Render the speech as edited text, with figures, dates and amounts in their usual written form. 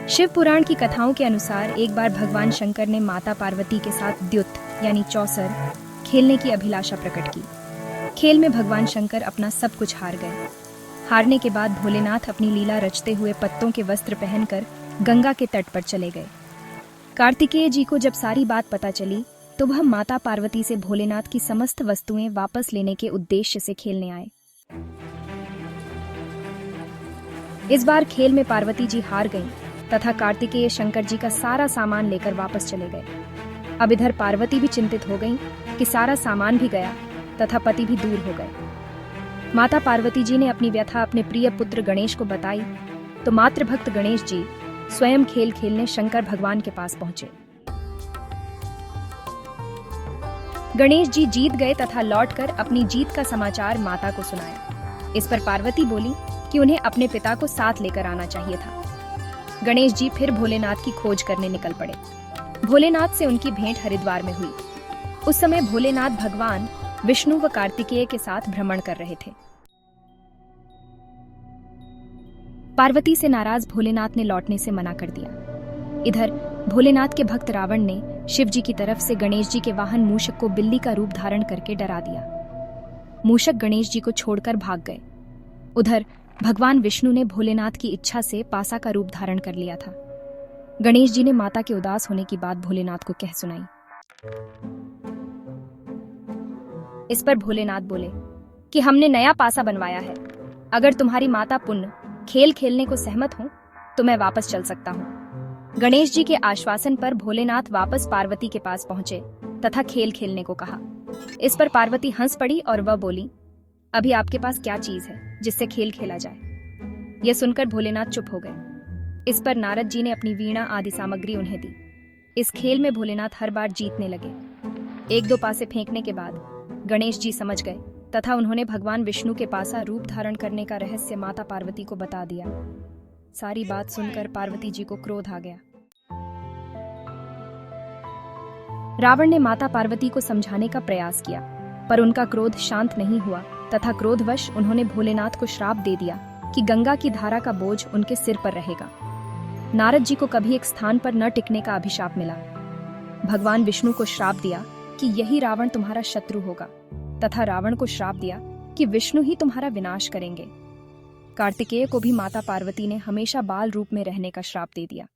शिव पुराण की कथाओं के अनुसार एक बार भगवान शंकर ने माता पार्वती के साथ द्युत यानी चौसर खेलने की अभिलाषा प्रकट की। खेल में भगवान शंकर अपना सब कुछ हार गए। हारने के बाद भोलेनाथ अपनी लीला रचते हुए पत्तों के वस्त्र पहनकर गंगा के तट पर चले गए। कार्तिकेय जी को जब सारी बात पता चली तो वह माता पार्वती से भोलेनाथ की समस्त वस्तुएं वापस लेने के उद्देश्य से खेलने आए। इस बार खेल में पार्वती जी हार गईं तथा कार्तिकेय शंकर जी का सारा सामान लेकर वापस चले गए। अब इधर पार्वती भी चिंतित हो गईं कि सारा सामान भी गया तथा पति भी दूर हो गए। माता पार्वती जी ने अपनी व्यथा अपने प्रिय पुत्र गणेश को बताई तो मातृभक्त गणेश जी स्वयं खेल खेलने शंकर भगवान के पास पहुंचे। गणेश जी जीत गए तथा लौटकर अपनी जीत का समाचार माता को सुनाया। इस पर पार्वती बोली कि उन्हें अपने पिता को साथ लेकर आना चाहिए था। गणेश जी फिर भोलेनाथ की खोज करने निकल पड़े। भोलेनाथ से उनकी भेंट हरिद्वार में हुई। उस समय भोलेनाथ भगवान विष्णु व कार्तिकेय के साथ भ्रमण कर रहे थे। पार्वती से नाराज भोलेनाथ ने लौटने से मना कर दिया। इधर भोलेनाथ के भक्त रावण ने शिव जी की तरफ से गणेश जी के वाहन मूषक को बिल्ली का रूप धारण करके डरा दिया। मूषक गणेश जी को छोड़कर भाग गए। उधर भगवान विष्णु ने भोलेनाथ की इच्छा से पासा का रूप धारण कर लिया था। गणेश जी ने माता के उदास होने की बात भोलेनाथ को कह सुनाई। इस पर भोलेनाथ बोले कि हमने नया पासा बनवाया है। अगर तुम्हारी माता पुण्य खेल खेलने को सहमत हो तो मैं वापस चल सकता हूँ। गणेश जी के आश्वासन पर भोलेनाथ वापस पार्वती के पास पहुंचे तथा खेल खेलने को कहा। इस पर पार्वती हंस पड़ी और वह बोली, अभी आपके पास क्या चीज है जिससे खेल खेला जाए। यह सुनकर भोलेनाथ चुप हो गए। इस पर नारद जी ने अपनी वीणा आदि सामग्री उन्हें दी। इस खेल में भोलेनाथ हर बार जीतने लगे। एक दो पासे फेंकने के बाद गणेश जी समझ गए तथा उन्होंने भगवान विष्णु के पासा रूप धारण करने का रहस्य माता पार्वती को बता दिया। सारी बात सुनकर पार्वती जी को क्रोध आ गया। रावण ने माता पार्वती को समझाने का प्रयास किया पर उनका क्रोध शांत नहीं हुआ तथा क्रोधवश उन्होंने भोलेनाथ को श्राप दे दिया कि गंगा की धारा का बोझ उनके सिर पर रहेगा। नारद जी को कभी एक स्थान पर न टिकने का अभिशाप मिला। भगवान विष्णु को श्राप दिया कि यही रावण तुम्हारा शत्रु होगा तथा रावण को श्राप दिया कि विष्णु ही तुम्हारा विनाश करेंगे। कार्तिकेय को भी माता पार्वती ने हमेशा बाल रूप में रहने का श्राप दे दिया।